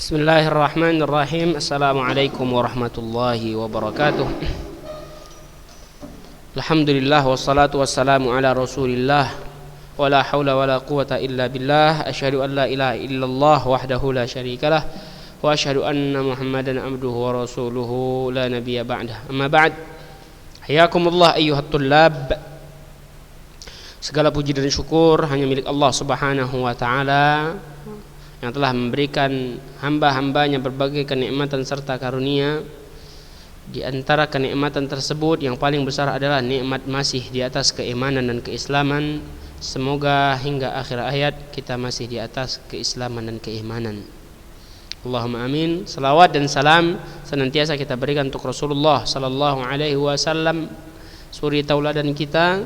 Bismillahirrahmanirrahim. Assalamualaikum warahmatullahi wabarakatuh. Alhamdulillah wassalatu wassalamu ala Rasulillah wa la haula wa la quwata illa billah. Asyhadu an la ilaha illallah wahdahu la syarikalah wa asyhadu anna Muhammadan abduhu wa rasuluhu la nabiyya ba'dah. Amma ba'd. Hayakumullah ayyuhat tullab. Segala puji dan syukur hanya milik Allah Subhanahu wa taala yang telah memberikan hamba-hambanya berbagai kenikmatan serta karunia. Di antara kenikmatan tersebut yang paling besar adalah nikmat masih di atas keimanan dan keislaman. Semoga hingga akhir ayat kita masih di atas keislaman dan keimanan. Allahumma amin. Salawat dan salam senantiasa kita berikan untuk Rasulullah sallallahu alaihi wasallam, suri tauladan kita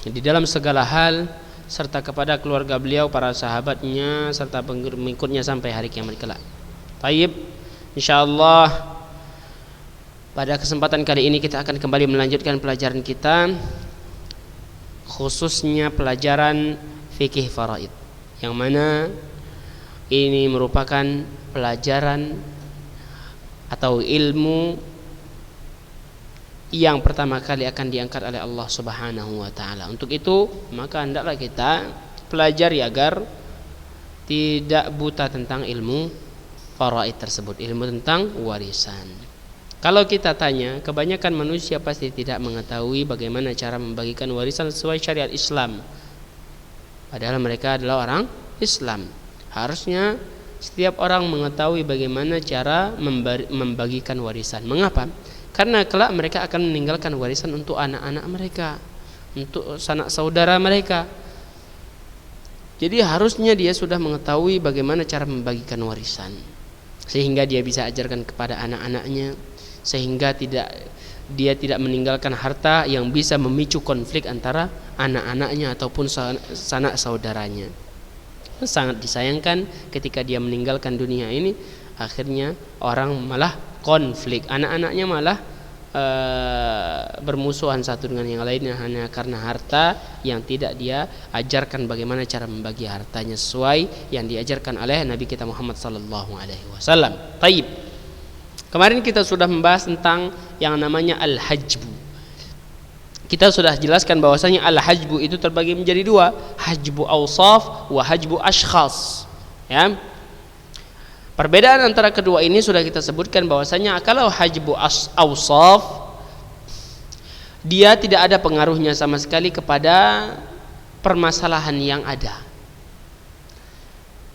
di dalam segala hal, serta kepada keluarga beliau, para sahabatnya, serta pengikutnya sampai hari kiamat kelak. Taib, insyaallah pada kesempatan kali ini kita akan kembali melanjutkan pelajaran kita, khususnya pelajaran fikih faraid, yang mana ini merupakan pelajaran atau ilmu yang pertama kali akan diangkat oleh Allah Subhanahu wa taala. Untuk itu, maka hendaklah kita pelajari agar tidak buta tentang ilmu faraid tersebut, ilmu tentang warisan. Kalau kita tanya, kebanyakan manusia pasti tidak mengetahui bagaimana cara membagikan warisan sesuai syariat Islam. Padahal mereka adalah orang Islam. Harusnya setiap orang mengetahui bagaimana cara membagikan warisan. Mengapa? Karena kelak mereka akan meninggalkan warisan untuk anak-anak mereka, untuk sanak saudara mereka. Jadi harusnya dia sudah mengetahui bagaimana cara membagikan warisan, sehingga dia bisa ajarkan kepada anak-anaknya, sehingga dia tidak meninggalkan harta yang bisa memicu konflik antara anak-anaknya ataupun sanak saudaranya. Sangat disayangkan ketika dia meninggalkan dunia ini, akhirnya orang malah konflik, anak-anaknya malah bermusuhan satu dengan yang lainnya hanya karena harta yang tidak dia ajarkan bagaimana cara membagi hartanya sesuai yang diajarkan oleh Nabi kita Muhammad sallallahu alaihi wasallam. Taib. Kemarin kita sudah membahas tentang yang namanya al-hajbu. Kita sudah jelaskan bahwasanya al-hajbu itu terbagi menjadi dua, hajbu awsaf wa hajbu ashkhas. Ya. Perbedaan antara kedua ini sudah kita sebutkan bahwasanya kalau hajbu awsaf, dia tidak ada pengaruhnya sama sekali kepada permasalahan yang ada.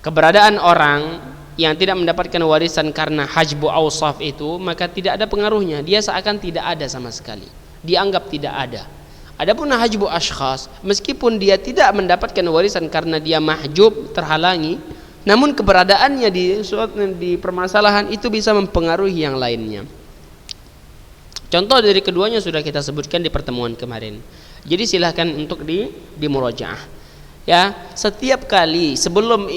Keberadaan orang yang tidak mendapatkan warisan karena hajbu awsaf itu, maka tidak ada pengaruhnya, dia seakan tidak ada sama sekali, dianggap tidak ada. Adapun hajbu ashkhas, meskipun dia tidak mendapatkan warisan karena dia mahjub, terhalangi, namun keberadaannya di permasalahan itu bisa mempengaruhi yang lainnya. Contoh dari keduanya sudah kita sebutkan di pertemuan kemarin. Jadi silahkan untuk di murajaah. Ya, setiap kali sebelum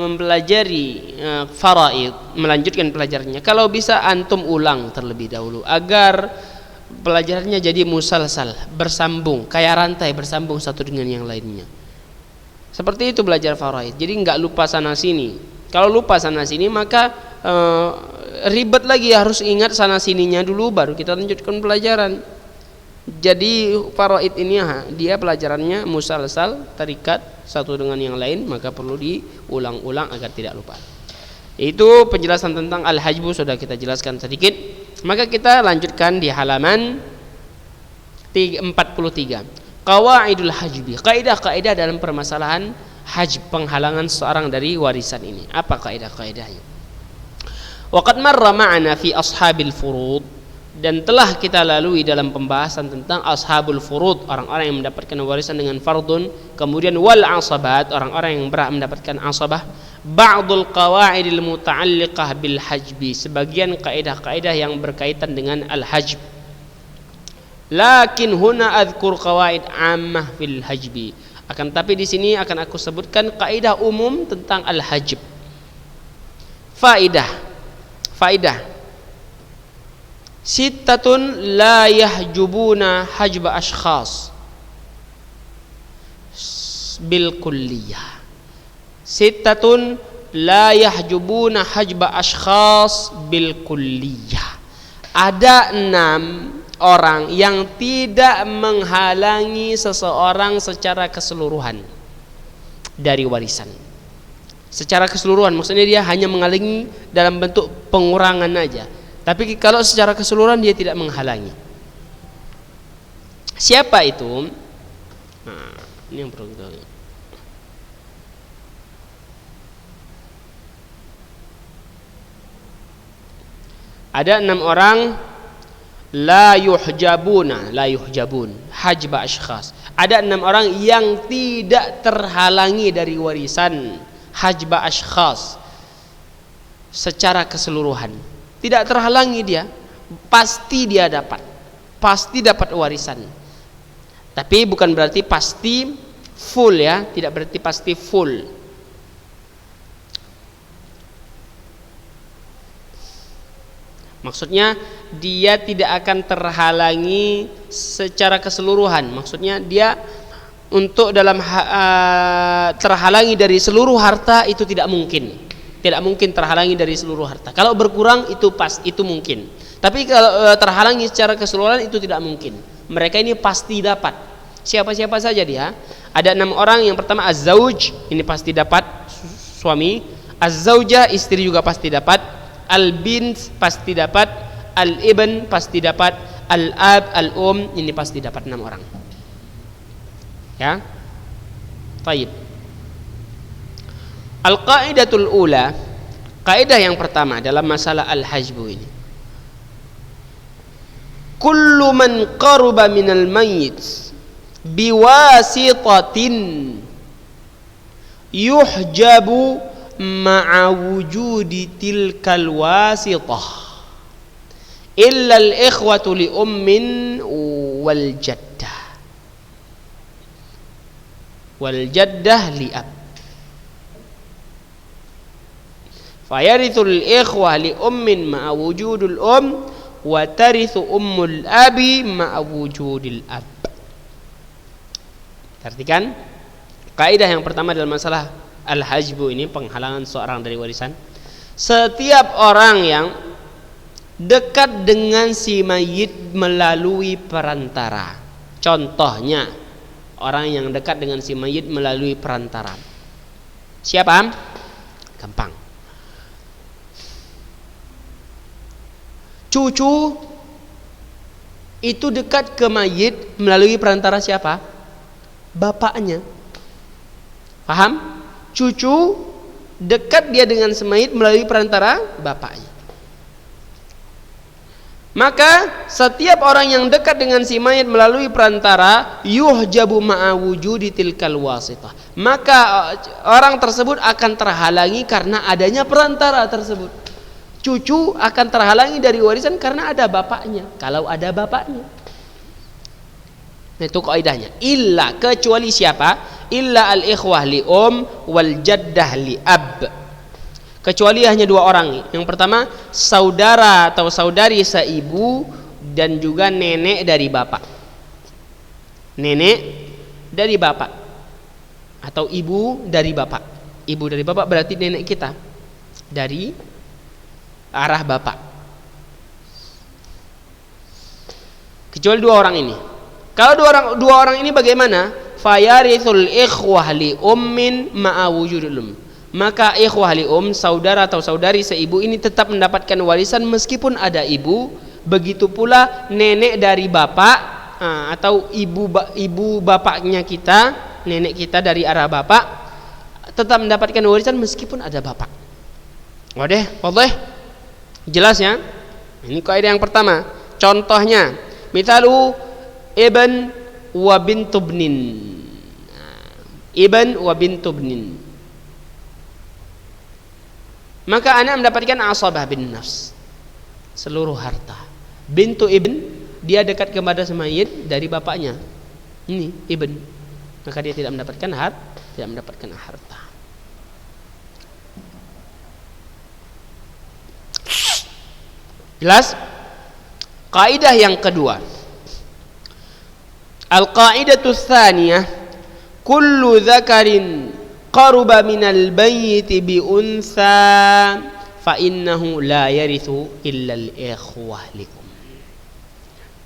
mempelajari faraid, melanjutkan pelajarannya, kalau bisa antum ulang terlebih dahulu agar pelajarannya jadi musalsal, bersambung, kayak rantai bersambung satu dengan yang lainnya. Seperti itu belajar faraid. Jadi enggak lupa sana sini. Kalau lupa sana sini maka ribet lagi, harus ingat sana sininya dulu baru kita lanjutkan pelajaran. Jadi faraid ini dia pelajarannya musalsal, terikat satu dengan yang lain, maka perlu diulang-ulang agar tidak lupa. Itu penjelasan tentang al-hajbu sudah kita jelaskan sedikit. Maka kita lanjutkan di halaman 43. Qawaidul hajbi, kaidah-kaidah dalam permasalahan hajb, penghalangan seorang dari warisan ini. Apa kaidah-kaidahnya? Waqad marra ma'ana fi ashabil furud, dan telah kita lalui dalam pembahasan tentang ashabul furud, orang-orang yang mendapatkan warisan dengan fardun, kemudian wal asabat, orang-orang yang berhak mendapatkan asabah, ba'dul qawaidil muta'alliqah bil hajbi, sebagian kaidah-kaidah yang berkaitan dengan al-hajb. Lakin huna adzkur qawaid ammah fil hajbi. Akan tapi di sini akan aku sebutkan kaidah umum tentang al-hajb. Faidah. Sittatun la yahjubuna hajba ashkhas bil kulliyah. sittatun la yahjubuna hajba ashkhas bil kulliyah. Ada 6 orang yang tidak menghalangi seseorang secara keseluruhan dari warisan. Secara keseluruhan maksudnya dia hanya menghalangi dalam bentuk pengurangan aja. Tapi kalau secara keseluruhan dia tidak menghalangi. Siapa itu? Nah, ini yang perlu kita lihat. Ada 6 orang la yuhjabun hajba ashkhas. Ada 6 orang yang tidak terhalangi dari warisan hajba ashkhas secara keseluruhan. Tidak terhalangi dia, pasti dia dapat. Pasti dapat warisan. Tapi bukan berarti pasti full ya, tidak berarti pasti full. Maksudnya dia tidak akan terhalangi secara keseluruhan. Maksudnya dia untuk dalam terhalangi dari seluruh harta itu tidak mungkin. Tidak mungkin terhalangi dari seluruh harta. Kalau berkurang itu mungkin. Tapi kalau terhalangi secara keseluruhan itu tidak mungkin. Mereka ini pasti dapat. Siapa-siapa saja dia. Ada 6 orang. Yang pertama az-zauj, ini pasti dapat suami. Az-zaujah, istri juga pasti dapat. Al-bint pasti dapat, al-ibn pasti dapat, al-ab, al-um ini pasti dapat 6 orang. Ya. Baik. Al-qaidatul ula, kaidah yang pertama dalam masalah al-hajbu ini. Kullu man qaruba minal mayyit biwasitatin yuhjabu ma'a wujudi tilkal wasitah illa al-ikhwatu li ummin wal jaddah li ab fayarithul ikhwah li ummin ma'a wujudul wa tarithu ummul abi ma'a wujudil ab. Perhatikan kaidah yang pertama dalam masalah al-hajbu ini, penghalangan seorang dari warisan. Setiap orang yang dekat dengan si mayit melalui perantara. Contohnya orang yang dekat dengan si mayit melalui perantara. Siapa? Gampang. Cucu itu dekat ke mayit melalui perantara siapa? Bapaknya. Paham? Cucu dekat dia dengan semayit melalui perantara bapaknya. Maka setiap orang yang dekat dengan si mayit melalui perantara yuhjabu ma'a wujudi tilkal wasitah. Maka orang tersebut akan terhalangi karena adanya perantara tersebut. Cucu akan terhalangi dari warisan karena ada bapaknya. Kalau ada bapaknya. Nah, itu kaidahnya. Illa, kecuali siapa? Illa al-ikhwah li wal jaddah li ab. Kecuali hanya 2 orang. Yang pertama saudara atau saudari seibu dan juga nenek dari bapak. Nenek dari bapak atau ibu dari bapak. Ibu dari bapak berarti nenek kita dari arah bapak. Kecuali 2 orang ini. Kalau dua orang ini bagaimana? Fayarithul ikhwah li ummin ma'a wujudul maka ikhwah li saudara atau saudari seibu ini tetap mendapatkan warisan meskipun ada ibu. Begitu pula nenek dari bapak atau ibu bapaknya kita, nenek kita dari arah bapak tetap mendapatkan warisan meskipun ada bapak. Wadah? Jelas ya? Ini kaidah yang pertama. Contohnya, mithalu ibn wa bintubnin. Ibn wa bintubnin. Maka anak mendapatkan asabah bin nafs, seluruh harta. Bintu ibn, dia dekat kepada semayit dari bapaknya. Ini ibn. Maka dia tidak mendapatkan harta. Jelas? Kaidah yang kedua. Al-qaidatu tsaniyah, kullu dzakarin qaruba minal bayyiti bi unsa fa innahu la yarithu illa al-ikhwah likum.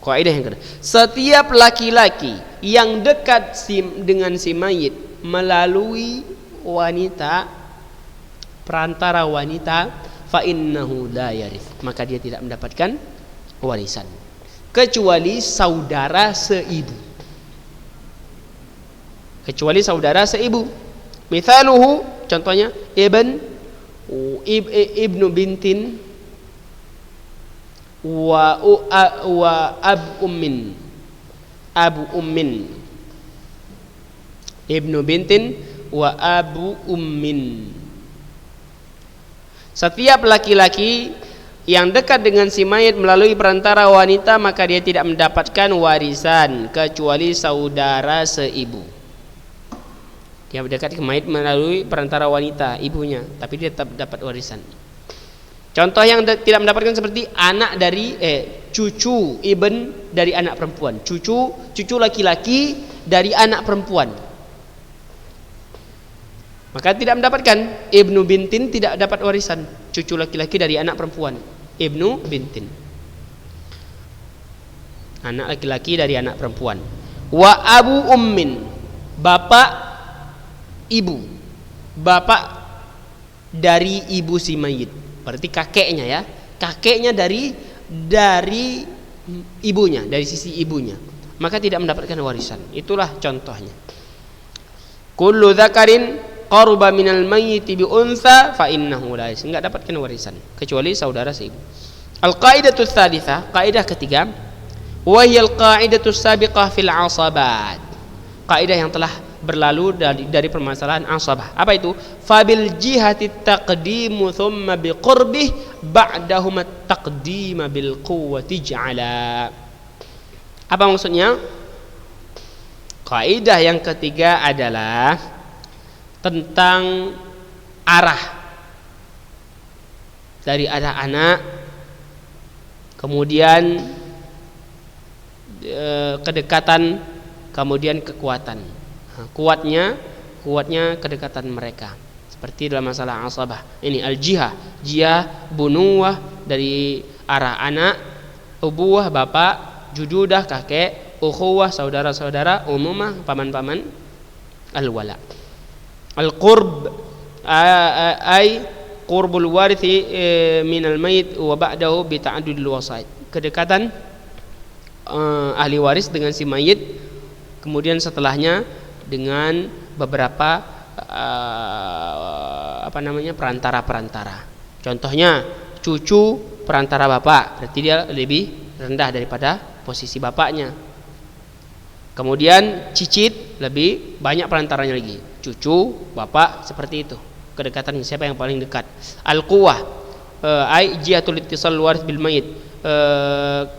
Kaidah yang kedua, setiap laki-laki yang dekat dengan si mayit melalui wanita, perantara wanita, fa innahu la yarith, maka dia tidak mendapatkan warisan kecuali saudara seibu. Kecuali saudara seibu. Mithaluhu, contohnya ibnu bintin wa abu ummin. Ibnu bintin wa abu ummin. Setiap laki-laki yang dekat dengan si mayit melalui perantara wanita, maka dia tidak mendapatkan warisan kecuali saudara seibu. Dia dekat ke mayit melalui perantara wanita, ibunya, tapi dia tetap dapat warisan. Contoh yang tidak mendapatkan seperti anak dari cucu ibn dari anak perempuan, cucu laki-laki dari anak perempuan, maka tidak mendapatkan. Ibnu bintin tidak dapat warisan, cucu laki-laki dari anak perempuan, ibnu bintin, anak laki-laki dari anak perempuan. Wa abu ummin, bapak ibu, bapak dari ibu si mayit, berarti kakeknya ya, kakeknya dari ibunya, dari sisi ibunya, maka tidak mendapatkan warisan. Itulah contohnya. Kullu dzakarin qaruba minal mayyiti bi unsa fa innahu la yaris, enggak dapatkan warisan kecuali saudara seibu. Al-qaidatu tsalitsah, kaidah ketiga, wa hiya al-qaidatu sabiqah fil asabat. Kaidah yang telah berlalu dari permasalahan asabah. Apa itu? Fabil jihati taqdimu thumma biqurbih ba'dahuma taqdima bil quwwati ja'ala. Apa maksudnya? Kaidah yang ketiga adalah tentang arah dari arah anak, kemudian kedekatan, kemudian kekuatan. Kuatnya kedekatan mereka, seperti dalam masalah asabah ini. Al-jihah, bunuwah dari arah anak, ubuwah bapak, jududah kakek, ukhuwah saudara-saudara, umumah paman-paman, al-wala. Al-qurb ay qurbul warithi minal mayit wa ba'dahu bi ta'addudil wasait, kedekatan ahli waris dengan si mayit, kemudian setelahnya dengan beberapa perantara. Contohnya cucu perantara bapak, berarti dia lebih rendah daripada posisi bapaknya. Kemudian cicit, lebih banyak perantaranya lagi. Cucu bapak, seperti itu kedekatan, siapa yang paling dekat. Al-quwah ai jihatul ittisal waris bil mayit,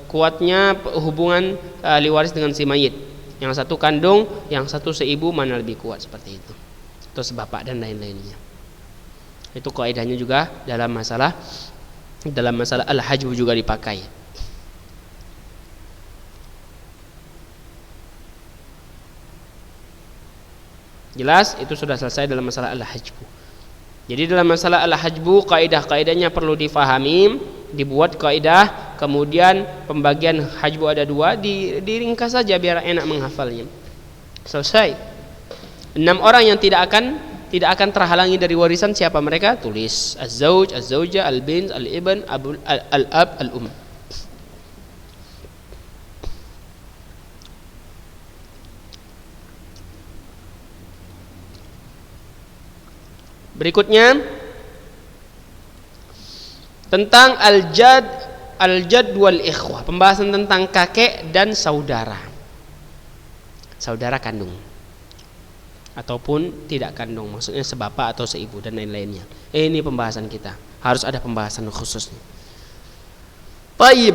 kuatnya hubungan ahli waris dengan si mayit. Yang satu kandung, yang satu seibu, mana lebih kuat, seperti itu. Terus bapak dan lain-lainnya. Itu kaidahnya juga dalam masalah al-hajb juga dipakai. Jelas, itu sudah selesai dalam masalah al-hajb. Jadi dalam masalah al-hajb, kaidah-kaidahnya perlu difahami, dibuat kaidah, kemudian pembagian hajbu ada dua, diringkas saja biar enak menghafalnya. Selesai. 6 orang yang tidak akan terhalangi dari warisan, siapa mereka? Tulis: az-zauj, az-zaujah, al-bint, al-ibn, al-ab, al-um. Berikutnya tentang al-jad wal ikhwah, pembahasan tentang kakek dan saudara kandung ataupun tidak kandung, maksudnya sebapak atau seibu dan lain-lainnya. Ini pembahasan kita, harus ada pembahasan khususnya. Baik,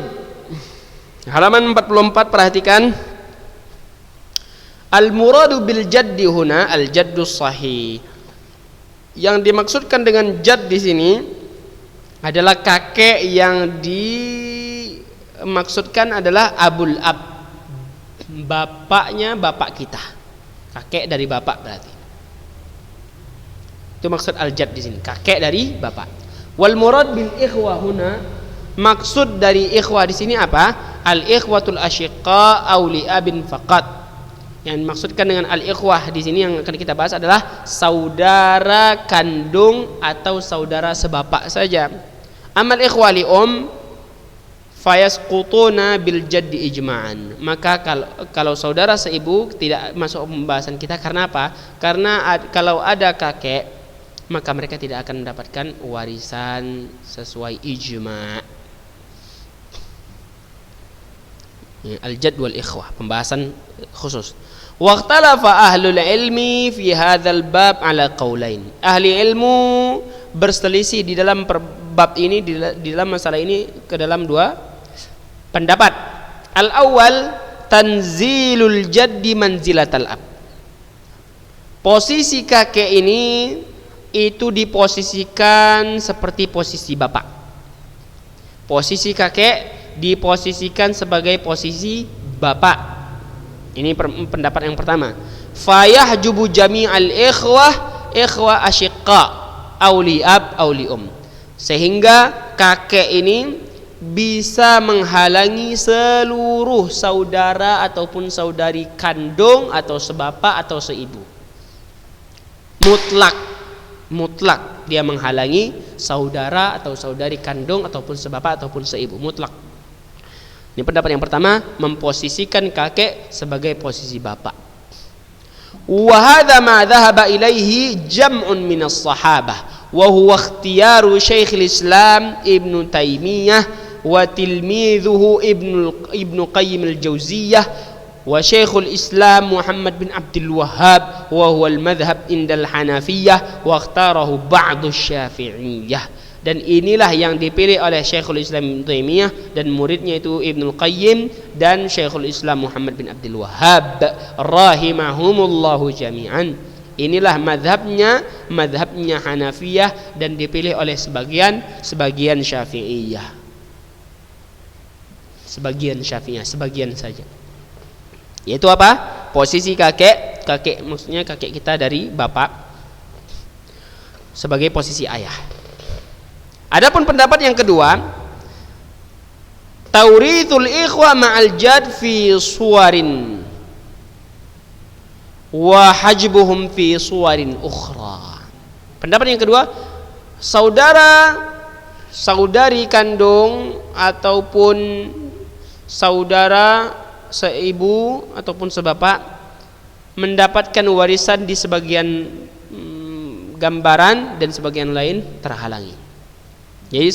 halaman 44, perhatikan. Al-muradu bil jaddi huna al-jaddus sahih. Yang dimaksudkan dengan jad di sini adalah kakek yang dimaksudkan adalah abul ab, bapaknya bapak kita, kakek dari bapak berarti. Itu maksud al-jad di sini, kakek dari bapak. Wal murad bil ikhwah huna, maksud dari ikhwah di sini apa? Al ikhwatul asyiqa aw li abin faqat. Yang dimaksudkan dengan al ikhwah di sini yang akan kita bahas adalah saudara kandung atau saudara sebapak saja. Amal ikhwah li fayasqutuna bil jaddi ijma'an. Maka kalau saudara seibu tidak masuk pembahasan kita. Karena apa? Karena kalau ada kakek, maka mereka tidak akan mendapatkan warisan sesuai ijma'. Al-jadd wal ikhwah, pembahasan khusus. Waqtalafa ahlul ilmi fi hadzal bab ala qaulain. Ahli ilmu berselisih di dalam bab ini, di dalam masalah ini ke dalam dua pendapat. Al-awwal tanzilul jaddi manzilatal ab. Posisi kakek ini itu diposisikan seperti posisi bapak. Posisi kakek diposisikan sebagai posisi bapak. Ini pendapat yang pertama. Fayahjubu jami'al ikhwah asyiqa auli ab auli sehingga kakek ini bisa menghalangi seluruh saudara ataupun saudari kandung atau sebapak atau seibu. Mutlak dia menghalangi saudara atau saudari kandung ataupun sebapak ataupun seibu, mutlak. Ini pendapat yang pertama, memposisikan kakek sebagai posisi bapak. Wa hadza ma dhahaba ilaihi jam'un minas sahabah wa huwa ikhtiyaru Syekhul Islam Ibnu Taimiyah wa tilmidhuhu Ibnu Qayyim al-Jauziyah wa Syekhul Islam Muhammad bin Abdul Wahhab wa huwa al-madhhab indal Hanafiyah wa ikhtarahu ba'du Syafi'iyah. Dan inilah yang dipilih oleh Syekhul Islam Ibnu Taimiyah dan muridnya itu Ibnu Qayyim dan Syekhul Islam Muhammad bin Abdul Wahhab rahimahumullahu jami'an. Inilah madhabnya Hanafiyah dan dipilih oleh sebagian Syafi'iyah. Sebagian saja. Yaitu apa? Posisi kakek maksudnya kakek kita dari bapak sebagai posisi ayah. Adapun pendapat yang kedua, taurithul ikhwa ma'al jad fi suwarin wa hajbuhum fi suwarin ukhra. Pendapat yang kedua, saudari kandung ataupun saudara seibu ataupun sebapak mendapatkan warisan di sebagian gambaran dan sebagian lain terhalangi. Jadi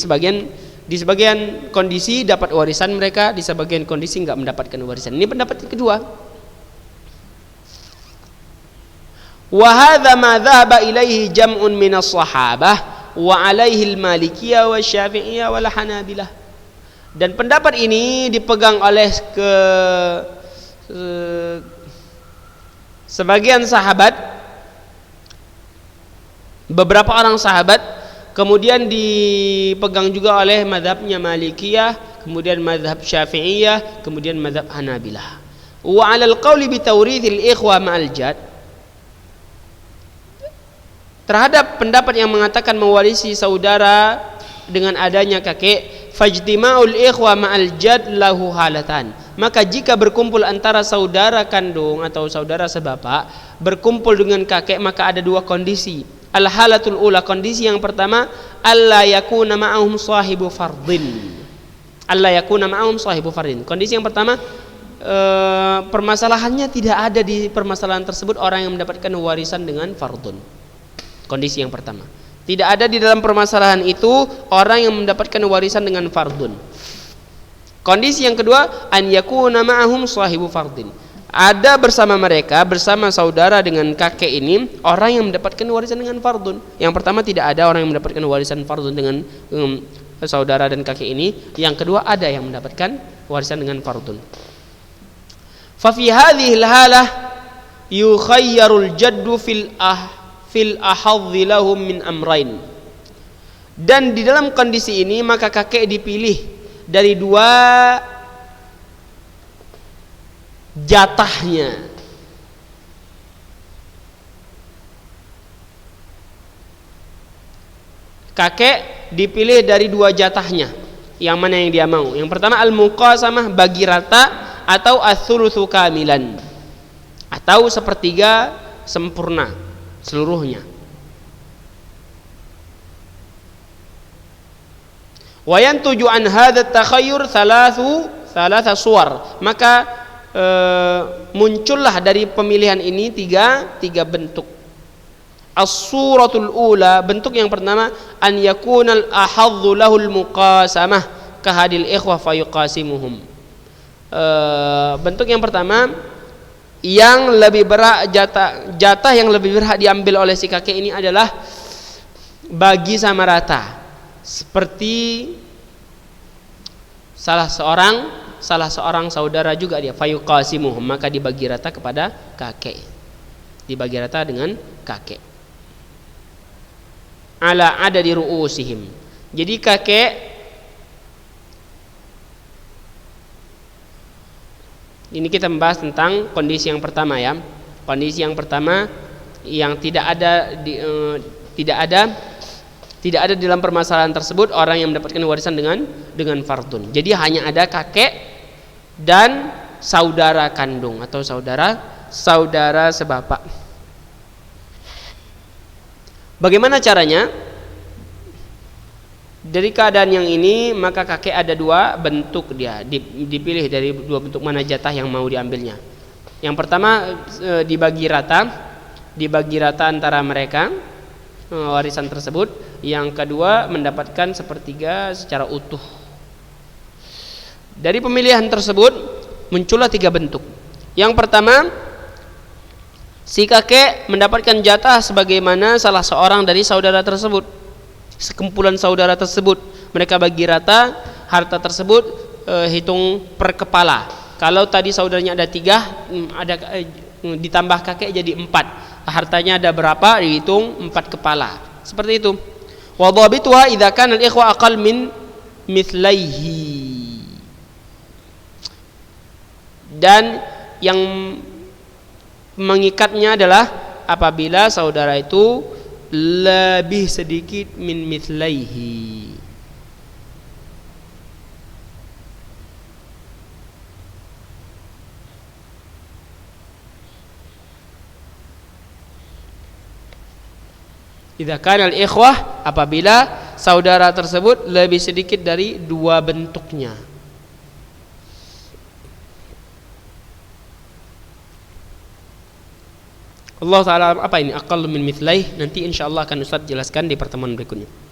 di sebagian kondisi dapat warisan mereka, di sebagian kondisi enggak mendapatkan warisan. Ini pendapat yang kedua. Wa hadza ma dhahaba ilaihi jam'un minas sahabah wa alaihi al-malikiyah wa syafi'iyah wal hanabilah. Dan pendapat ini dipegang oleh sebagian sahabat, beberapa orang sahabat, kemudian dipegang juga oleh mazhabnya Malikiyah, kemudian mazhab Syafi'iyah, kemudian mazhab Hanabilah. Wa 'alal qawli bi tawrithil ikhwa ma'al jad, terhadap pendapat yang mengatakan mewarisi saudara dengan adanya kakek, fajtima'ul ikhwa ma'al jad lahu halatan. Maka jika berkumpul antara saudara kandung atau saudara sebapak berkumpul dengan kakek, maka ada dua kondisi. Al-halatul ula, kondisi yang pertama, alla yakuna ma'ahum sahibu fardin. Kondisi yang pertama, permasalahannya tidak ada di permasalahan tersebut orang yang mendapatkan warisan dengan fardun. Kondisi yang pertama, tidak ada di dalam permasalahan itu orang yang mendapatkan warisan dengan fardun. Kondisi yang kedua, an yakuna ma'ahum sahibu fardin. Ada bersama mereka, bersama saudara dengan kakek ini orang yang mendapatkan warisan dengan fardun. Yang pertama, tidak ada orang yang mendapatkan warisan fardun dengan saudara dan kakek ini. Yang kedua, ada yang mendapatkan warisan dengan fardun. Fa fi hadhihi al-halah yukhayyarul jaddu fil ahadhi lahum min amrain. Dan di dalam kondisi ini maka kakek dipilih dari dua jatahnya. kakek dipilih dari dua jatahnya. Yang mana yang dia mau? Yang pertama al-muqasamah, bagi rata, atau ats-tsulutsu kamilan, atau sepertiga sempurna seluruhnya. Wa yantuju an hadza at-takhayyur thalatha suwar. Maka muncullah dari pemilihan ini tiga bentuk. As-suratul ula, bentuk yang pertama, an yakunal ahadzu lahul muqasamah kahadil ikhwah fayuqasimuhum. Bentuk yang pertama, yang lebih berhak jatah yang lebih berhak diambil oleh si kakek ini adalah bagi sama rata, seperti salah seorang saudara juga dia, fayuqasimuhum, maka dibagi rata kepada kakek, dibagi rata dengan kakek. Ala adadi ru'usihim. Jadi kakek ini kita membahas tentang kondisi yang pertama ya. Kondisi yang pertama yang tidak ada dalam permasalahan tersebut orang yang mendapatkan warisan dengan fardun. Jadi hanya ada kakek dan saudara kandung atau saudara sebapak. Bagaimana caranya? Dari keadaan yang ini maka kakek ada dua bentuk, dia dipilih dari dua bentuk mana jatah yang mau diambilnya. Yang pertama dibagi rata antara mereka warisan tersebut. Yang kedua mendapatkan sepertiga secara utuh. Dari pemilihan tersebut muncullah tiga bentuk. Yang pertama, si kakek mendapatkan jatah sebagaimana salah seorang dari saudara tersebut, sekumpulan saudara tersebut. Mereka bagi rata harta tersebut, hitung per kepala. Kalau tadi saudaranya ada 3, ditambah kakek jadi 4. Hartanya ada berapa, dihitung 4 kepala. Seperti itu. Wa dhabituha idza kana al-ikhwa aqal min mithlaihi. Dan yang mengikatnya adalah apabila saudara itu lebih sedikit min mithlaihi. Idza kana al-ikhwah, apabila saudara tersebut lebih sedikit dari dua bentuknya. Allah Ta'ala, apa ini aqallu min mithlaih? Nanti insyaallah akan Ustaz jelaskan di pertemuan berikutnya.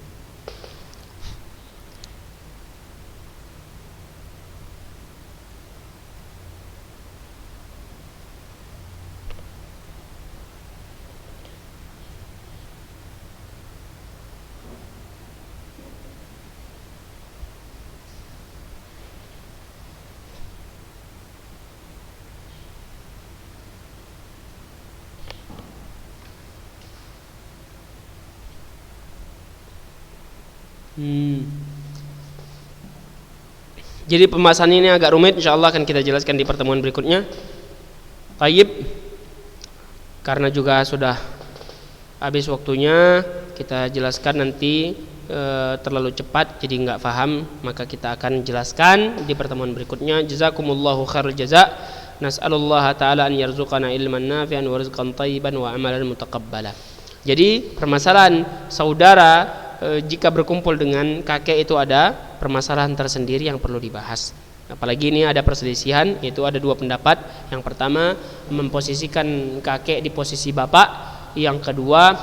Jadi pembahasan ini agak rumit, insyaallah akan kita jelaskan di pertemuan berikutnya. Tayyib, karena juga sudah habis waktunya, kita jelaskan nanti terlalu cepat jadi enggak paham, maka kita akan jelaskan di pertemuan berikutnya. Jazakumullahu khairul jazaa. Nas'alullaha ta'ala an yarzuqana ilman nafi'an wa rizqan thayyiban wa amalan mutaqabbala. Jadi permasalahan saudara jika berkumpul dengan kakek itu ada permasalahan tersendiri yang perlu dibahas. Apalagi ini ada perselisihan, yaitu ada dua pendapat. Yang pertama memposisikan kakek di posisi bapak, yang kedua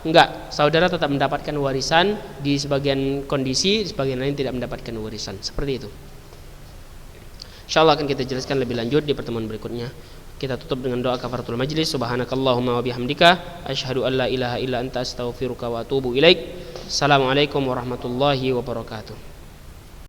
enggak, saudara tetap mendapatkan warisan di sebagian kondisi, sebagian lain tidak mendapatkan warisan. Seperti itu. Insyaallah akan kita jelaskan lebih lanjut di pertemuan berikutnya. Kita tutup dengan doa kafaratul majlis. Subhanakallahumma wa bihamdika asyhadu an la ilaha illa anta astaghfiruka wa atubu ilaik. Assalamualaikum warahmatullahi wabarakatuh.